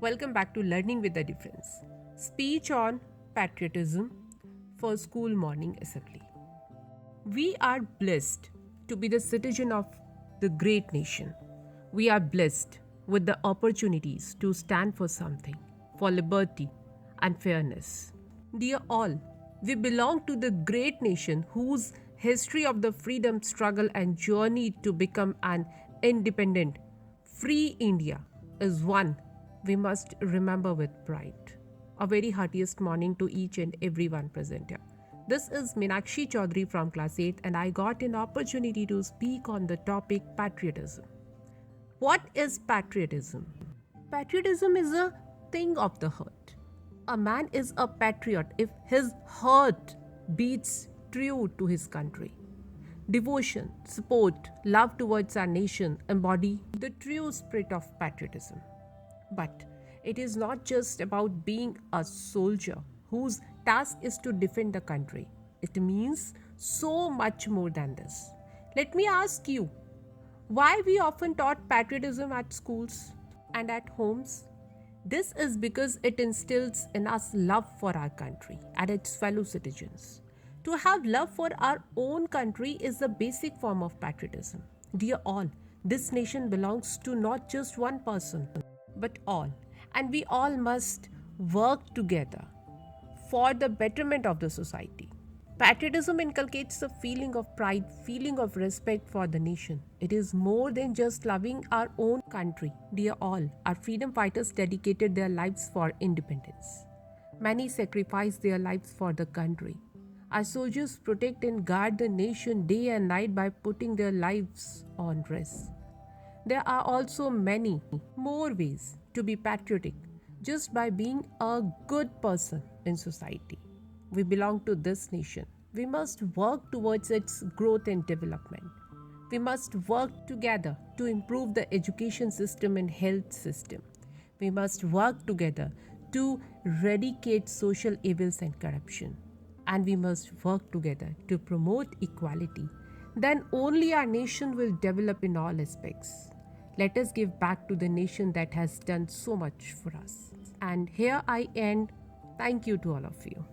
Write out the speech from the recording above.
Welcome back to Learning with a Difference. Speech on Patriotism for School Morning Assembly. We are blessed to be the citizen of the great nation. We are blessed with the opportunities to stand for something, for liberty and fairness. Dear all, we belong to the great nation whose history of the freedom struggle and journey to become an independent, free India is one we must remember with pride. A very heartiest morning to each and everyone present here. This is Meenakshi Chaudhary from Class 8, and I got an opportunity to speak on the topic patriotism. What is patriotism? Patriotism is a thing of the heart. A man is a patriot if his heart beats true to his country. Devotion, support, love towards our nation embody the true spirit of patriotism. But it is not just about being a soldier whose task is to defend the country. It means so much more than this. Let me ask you, why we often taught patriotism at schools and at homes? This is because it instills in us love for our country and its fellow citizens. To have love for our own country is the basic form of patriotism. Dear all, this nation belongs to not just one person, but all. And we all must work together for the betterment of the society. Patriotism inculcates a feeling of pride, feeling of respect for the nation. It is more than just loving our own country. Dear all, our freedom fighters dedicated their lives for independence. Many sacrificed their lives for the country. Our soldiers protect and guard the nation day and night by putting their lives on risk. There are also many more ways to be patriotic just by being a good person in society. We belong to this nation. We must work towards its growth and development. We must work together to improve the education system and health system. We must work together to eradicate social evils and corruption. And we must work together to promote equality. Then only our nation will develop in all aspects. Let us give back to the nation that has done so much for us. And here I end. Thank you to all of you.